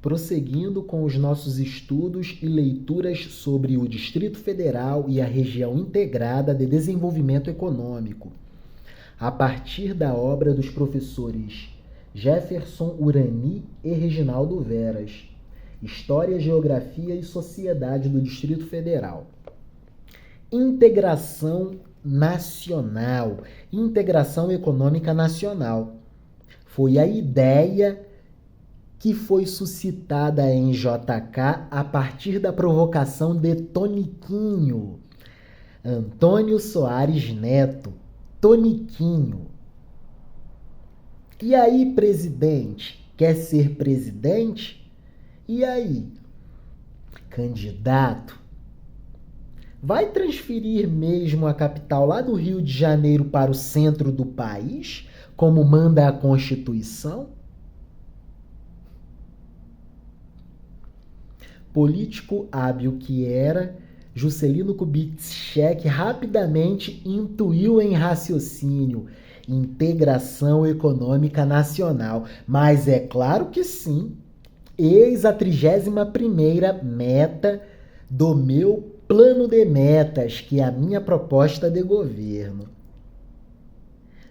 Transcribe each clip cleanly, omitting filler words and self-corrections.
prosseguindo com os nossos estudos e leituras sobre o Distrito Federal e a região integrada de desenvolvimento econômico, a partir da obra dos professores Jefferson Urani e Reginaldo Veras, História, Geografia e Sociedade do Distrito Federal. Integração nacional, integração econômica nacional. Foi a ideia que foi suscitada em JK a partir da provocação de Toniquinho, Antônio Soares Neto, Toniquinho. E aí, presidente? Quer ser presidente? E aí, candidato? Vai transferir mesmo a capital lá do Rio de Janeiro para o centro do país, como manda a Constituição? Político hábil que era, Juscelino Kubitschek rapidamente intuiu em raciocínio integração econômica nacional. Mas é claro que sim, eis a 31ª meta do meu plano de metas, que é a minha proposta de governo.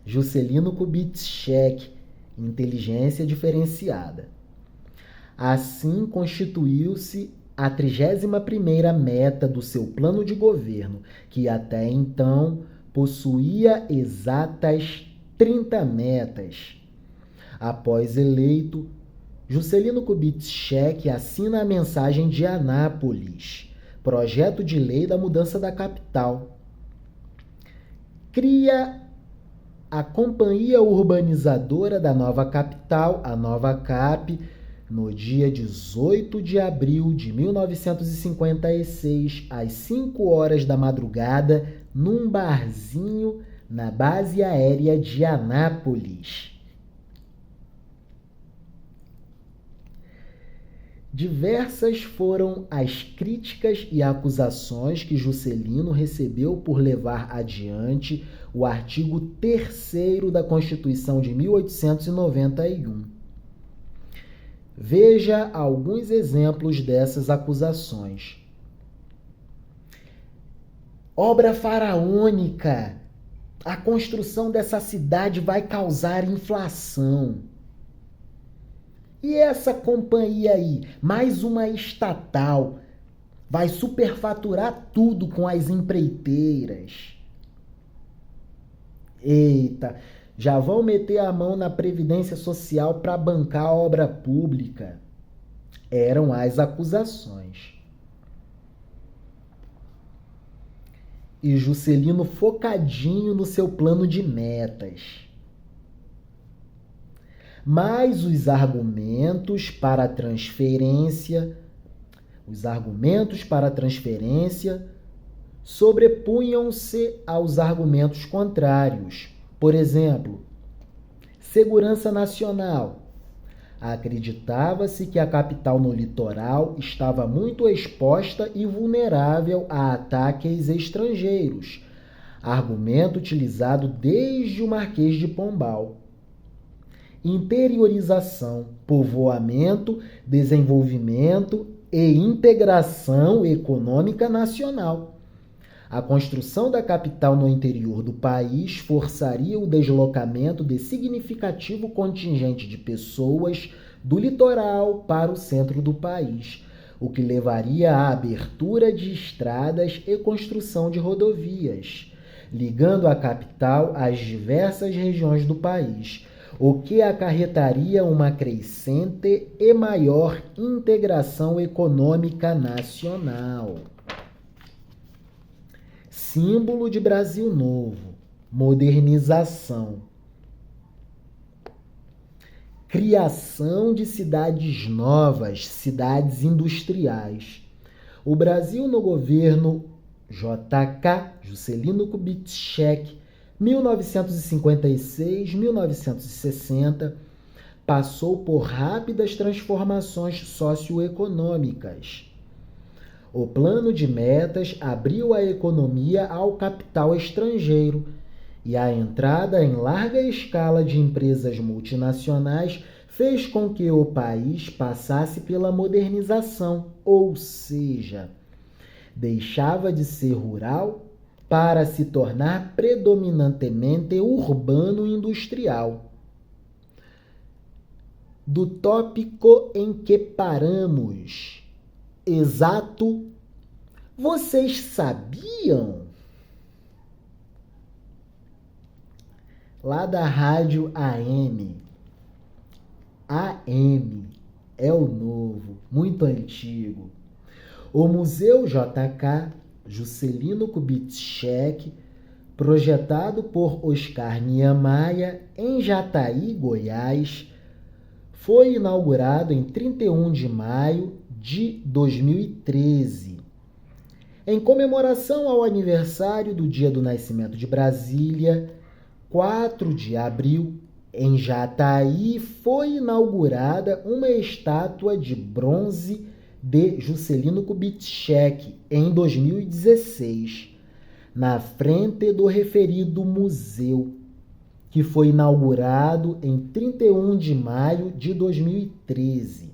Juscelino Kubitschek, inteligência diferenciada. Assim constituiu-se a 31ª meta do seu plano de governo, que até então possuía exatas 30 metas. Após eleito, Juscelino Kubitschek assina a mensagem de Anápolis, projeto de lei da mudança da capital. Cria a Companhia Urbanizadora da Nova Capital, a Nova CAP, no dia 18 de abril de 1956, às 5 horas da madrugada, num barzinho na base aérea de Anápolis. Diversas foram as críticas e acusações que Juscelino recebeu por levar adiante o artigo 3º da Constituição de 1891. Veja alguns exemplos dessas acusações. Obra faraônica. A construção dessa cidade vai causar inflação. E essa companhia aí, mais uma estatal, vai superfaturar tudo com as empreiteiras. Eita, já vão meter a mão na Previdência Social para bancar a obra pública. Eram as acusações. E Juscelino focadinho no seu plano de metas. Mas os argumentos para a transferência sobrepunham-se aos argumentos contrários. Por exemplo, segurança nacional. Acreditava-se que a capital no litoral estava muito exposta e vulnerável a ataques estrangeiros, argumento utilizado desde o Marquês de Pombal. Interiorização, povoamento, desenvolvimento e integração econômica nacional. A construção da capital no interior do país forçaria o deslocamento de significativo contingente de pessoas do litoral para o centro do país, o que levaria à abertura de estradas e construção de rodovias, ligando a capital às diversas regiões do país, o que acarretaria uma crescente e maior integração econômica nacional. Símbolo de Brasil Novo, modernização. Criação de cidades novas, cidades industriais. O Brasil no governo JK, Juscelino Kubitschek, 1956-1960, passou por rápidas transformações socioeconômicas. O plano de metas abriu a economia ao capital estrangeiro e a entrada em larga escala de empresas multinacionais fez com que o país passasse pela modernização, ou seja, deixava de ser rural para se tornar predominantemente urbano-industrial. Do tópico em que paramos. Exato. Vocês sabiam? Lá da rádio AM. AM é o novo, muito antigo. O Museu JK Juscelino Kubitschek, projetado por Oscar Niemeyer em Jataí, Goiás, foi inaugurado em 31 de maio de 2013. Em comemoração ao aniversário do Dia do Nascimento de Brasília, 4 de abril, em Jataí, foi inaugurada uma estátua de bronze de Juscelino Kubitschek em 2016, na frente do referido museu, que foi inaugurado em 31 de maio de 2013.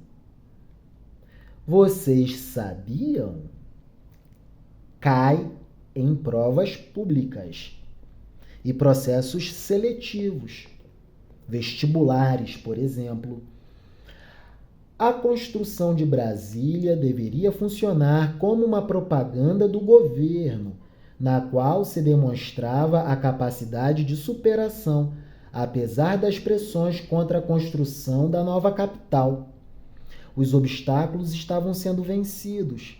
Vocês sabiam? Cai em provas públicas e processos seletivos, vestibulares, por exemplo. A construção de Brasília deveria funcionar como uma propaganda do governo, na qual se demonstrava a capacidade de superação, apesar das pressões contra a construção da nova capital. Os obstáculos estavam sendo vencidos.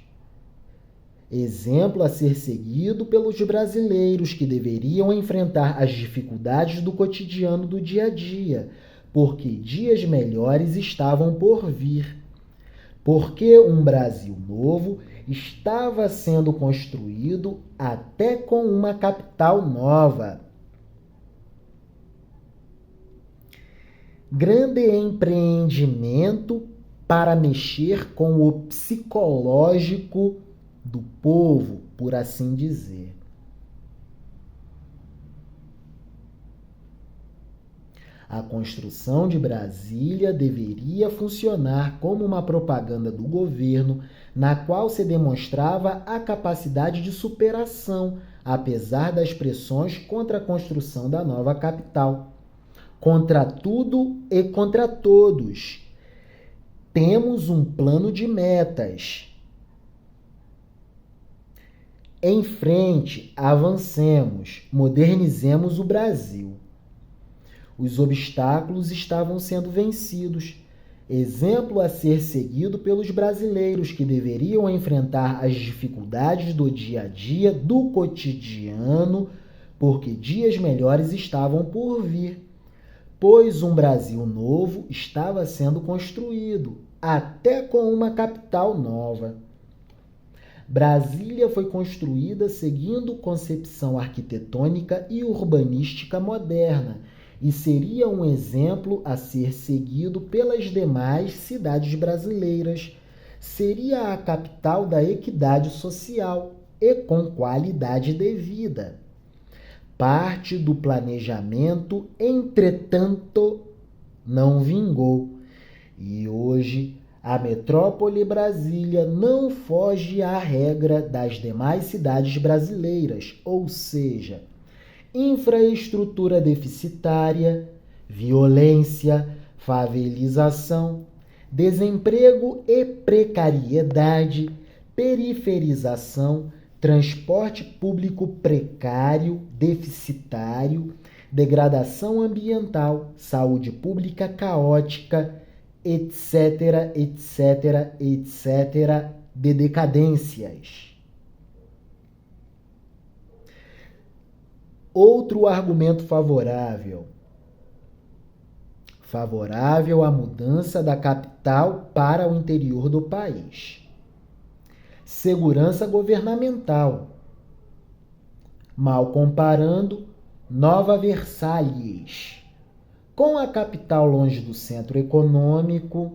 Exemplo a ser seguido pelos brasileiros que deveriam enfrentar as dificuldades do cotidiano do dia a dia, porque dias melhores estavam por vir. Porque um Brasil novo estava sendo construído até com uma capital nova. Grande empreendimento para mexer com o psicológico do povo, por assim dizer. A construção de Brasília deveria funcionar como uma propaganda do governo, na qual se demonstrava a capacidade de superação, apesar das pressões contra a construção da nova capital. Contra tudo e contra todos. Temos um plano de metas. Em frente, avancemos, modernizemos o Brasil. Os obstáculos estavam sendo vencidos. Exemplo a ser seguido pelos brasileiros que deveriam enfrentar as dificuldades do dia a dia, do cotidiano, porque dias melhores estavam por vir. Pois um Brasil novo estava sendo construído, até com uma capital nova. Brasília foi construída seguindo concepção arquitetônica e urbanística moderna e seria um exemplo a ser seguido pelas demais cidades brasileiras. Seria a capital da equidade social e com qualidade de vida. Parte do planejamento, entretanto, não vingou. E hoje, a metrópole Brasília não foge à regra das demais cidades brasileiras, ou seja, infraestrutura deficitária, violência, favelização, desemprego e precariedade, periferização, transporte público precário, deficitário, degradação ambiental, saúde pública caótica, etc., etc., etc., de decadências. Outro argumento favorável à mudança da capital para o interior do país. Segurança governamental. Mal comparando, Nova Versalhes, com a capital longe do centro econômico,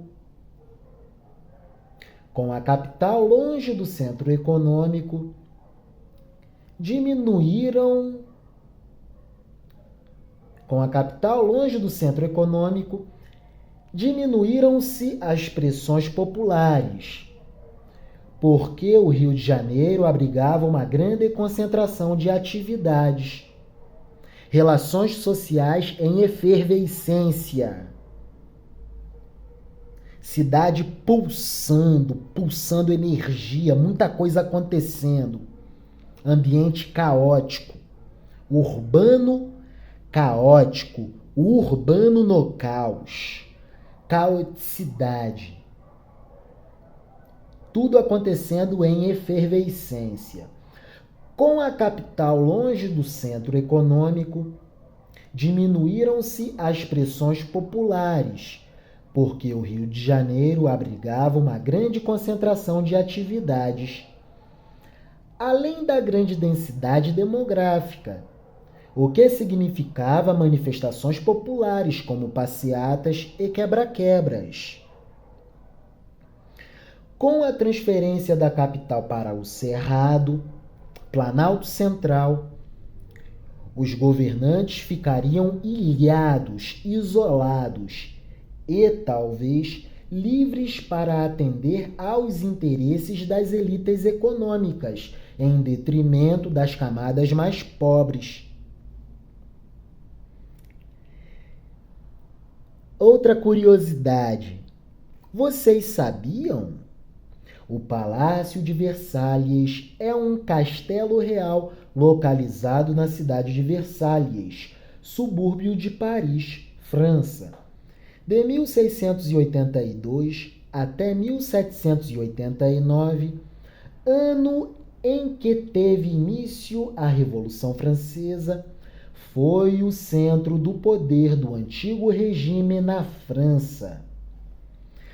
diminuíram Diminuíram-se as pressões populares, porque o Rio de Janeiro abrigava uma grande concentração de atividades, relações sociais em efervescência, cidade pulsando energia, muita coisa acontecendo, ambiente caótico, urbano caótico, urbano no caos, caoticidade. Tudo acontecendo em efervescência. Com a capital longe do centro econômico, diminuíram-se as pressões populares, porque o Rio de Janeiro abrigava uma grande concentração de atividades, além da grande densidade demográfica, o que significava manifestações populares como passeatas e quebra-quebras. Com a transferência da capital para o Cerrado, Planalto Central, os governantes ficariam ilhados, isolados e, talvez, livres para atender aos interesses das elites econômicas, em detrimento das camadas mais pobres. Outra curiosidade: vocês sabiam? O Palácio de Versalhes é um castelo real localizado na cidade de Versalhes, subúrbio de Paris, França. De 1682 até 1789, ano em que teve início a Revolução Francesa, foi o centro do poder do antigo regime na França.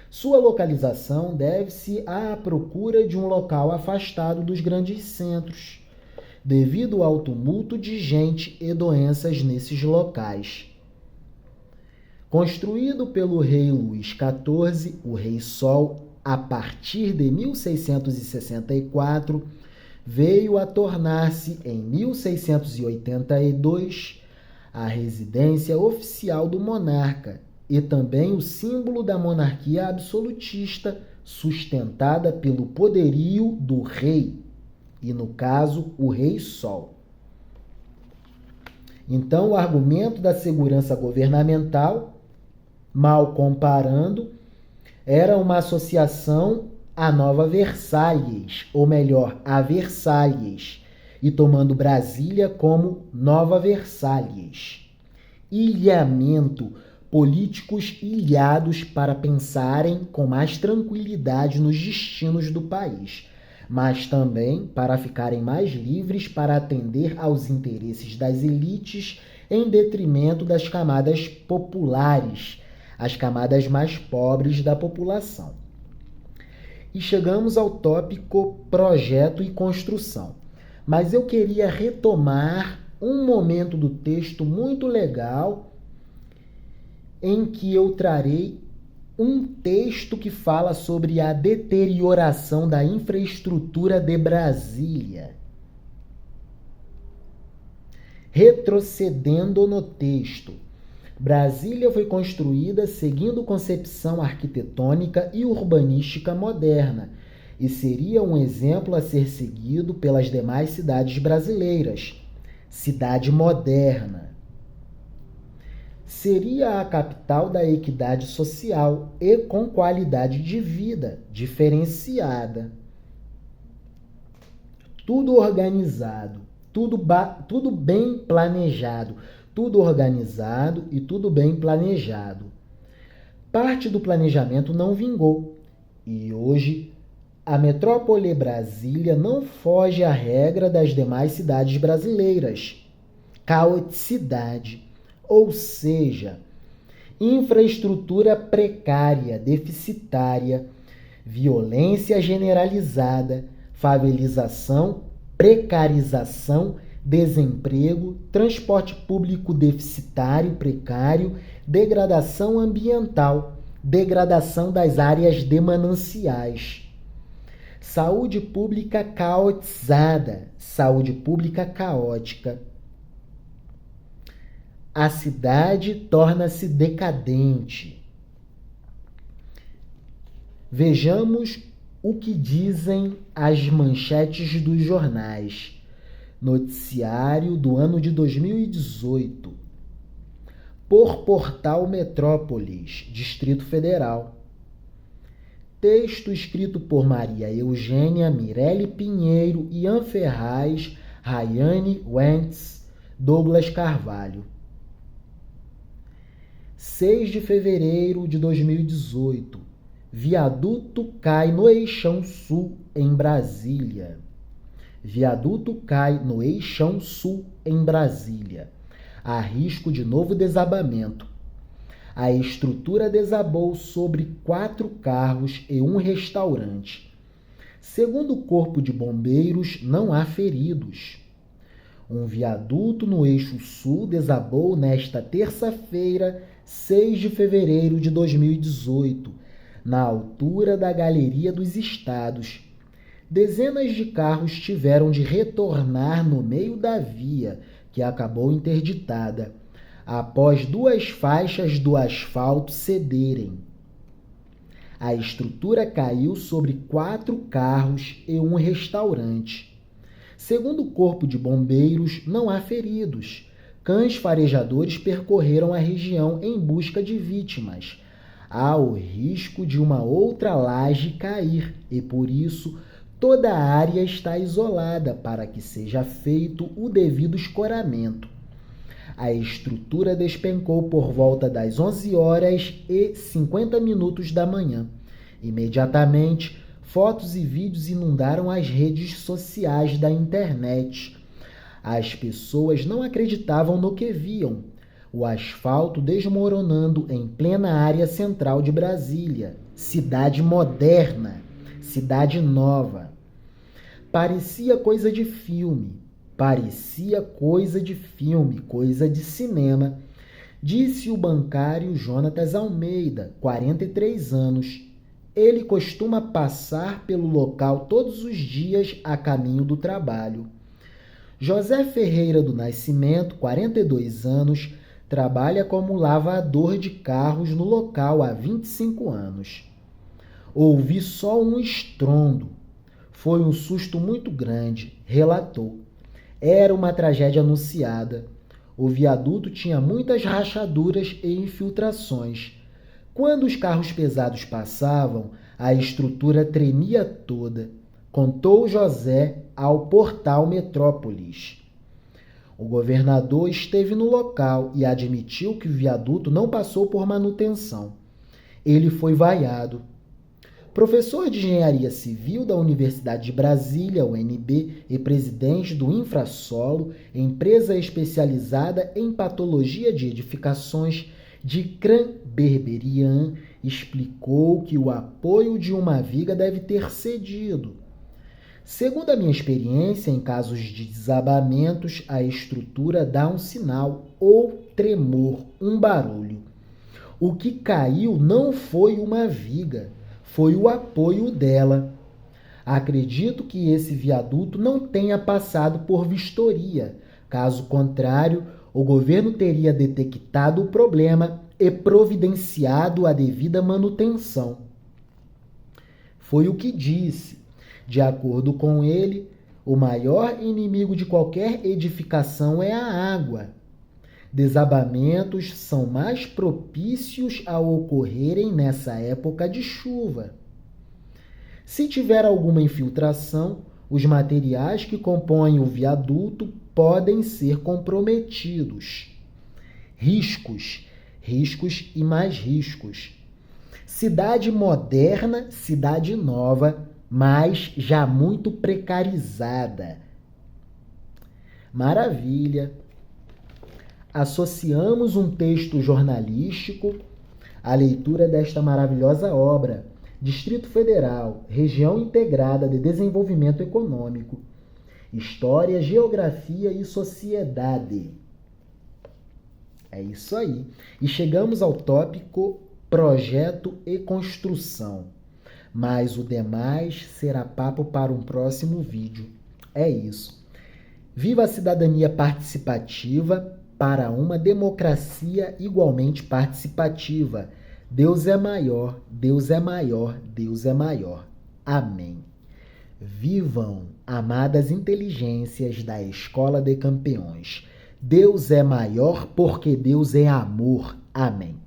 Sua localização deve-se à procura de um local afastado dos grandes centros, devido ao tumulto de gente e doenças nesses locais. Construído pelo rei Luís XIV, o Rei Sol, a partir de 1664, veio a tornar-se, em 1682, a residência oficial do monarca e também o símbolo da monarquia absolutista sustentada pelo poderio do rei, e no caso, o Rei Sol. Então, o argumento da segurança governamental, mal comparando, era uma associação à Nova Versalhes, ou melhor, a Versalhes, e tomando Brasília como Nova Versalhes. Ilhamento, políticos ilhados para pensarem com mais tranquilidade nos destinos do país, mas também para ficarem mais livres para atender aos interesses das elites em detrimento das camadas populares, as camadas mais pobres da população. E chegamos ao tópico projeto e construção. Mas eu queria retomar um momento do texto muito legal em que eu trarei um texto que fala sobre a deterioração da infraestrutura de Brasília. Retrocedendo no texto, Brasília foi construída seguindo concepção arquitetônica e urbanística moderna e seria um exemplo a ser seguido pelas demais cidades brasileiras. Cidade moderna. Seria a capital da equidade social e com qualidade de vida diferenciada. Tudo organizado, tudo bem planejado, tudo organizado e tudo bem planejado. Parte do planejamento não vingou e hoje a metrópole Brasília não foge à regra das demais cidades brasileiras. Caoticidade. Ou seja, infraestrutura precária, deficitária, violência generalizada, favelização, precarização, desemprego, transporte público deficitário, precário, degradação ambiental, degradação das áreas de mananciais. Saúde pública caotizada, saúde pública caótica. A cidade torna-se decadente. Vejamos o que dizem as manchetes dos jornais. Noticiário do ano de 2018. Por Portal Metrópolis, Distrito Federal. Texto escrito por Maria Eugênia Mirelli Pinheiro, Ian Ferraz, Rayane Wentz, Douglas Carvalho. 6 de fevereiro de 2018. Viaduto cai no Eixão Sul, em Brasília. Viaduto cai no Eixão Sul, em Brasília. Há risco de novo desabamento. A estrutura desabou sobre 4 carros e um restaurante. Segundo o Corpo de Bombeiros, não há feridos. Um viaduto no Eixo Sul desabou nesta terça-feira, 6 de fevereiro de 2018, na altura da Galeria dos Estados. Dezenas de carros tiveram de retornar no meio da via, que acabou interditada, após 2 faixas do asfalto cederem. A estrutura caiu sobre 4 carros e um restaurante. Segundo o Corpo de Bombeiros, não há feridos. Cães farejadores percorreram a região em busca de vítimas. Há o risco de uma outra laje cair e, por isso, toda a área está isolada para que seja feito o devido escoramento. A estrutura despencou por volta das 11h50 da manhã. Imediatamente, fotos e vídeos inundaram as redes sociais da internet. As pessoas não acreditavam no que viam. O asfalto desmoronando em plena área central de Brasília. Cidade moderna, cidade nova. Parecia coisa de filme, coisa de cinema, disse o bancário Jonatas Almeida, 43 anos. Ele costuma passar pelo local todos os dias a caminho do trabalho. José Ferreira do Nascimento, 42 anos, trabalha como lavador de carros no local há 25 anos. Ouvi só um estrondo. Foi um susto muito grande, relatou. Era uma tragédia anunciada. O viaduto tinha muitas rachaduras e infiltrações. Quando os carros pesados passavam, a estrutura tremia toda, contou José ao Portal Metrópolis. O governador esteve no local e admitiu que o viaduto não passou por manutenção. Ele foi vaiado. Professor de Engenharia Civil da Universidade de Brasília, UNB, e presidente do Infrasolo, empresa especializada em patologia de edificações, Dikran Berberian, explicou que o apoio de uma viga deve ter cedido. Segundo a minha experiência, em casos de desabamentos, a estrutura dá um sinal ou tremor, um barulho. O que caiu não foi uma viga, foi o apoio dela. Acredito que esse viaduto não tenha passado por vistoria. Caso contrário, o governo teria detectado o problema e providenciado a devida manutenção. Foi o que disse. De acordo com ele, o maior inimigo de qualquer edificação é a água. Desabamentos são mais propícios a ocorrerem nessa época de chuva. Se tiver alguma infiltração, os materiais que compõem o viaduto podem ser comprometidos. Riscos e mais riscos. Cidade moderna, cidade nova, mas já muito precarizada. Maravilha! Associamos um texto jornalístico à leitura desta maravilhosa obra, Distrito Federal, Região Integrada de Desenvolvimento Econômico, História, Geografia e Sociedade. É isso aí. E chegamos ao tópico Projeto e Construção. Mas o demais será papo para um próximo vídeo. É isso. Viva a cidadania participativa para uma democracia igualmente participativa. Deus é maior, Deus é maior, Deus é maior. Amém. Vivam, amadas inteligências da Escola de Campeões. Deus é maior porque Deus é amor. Amém.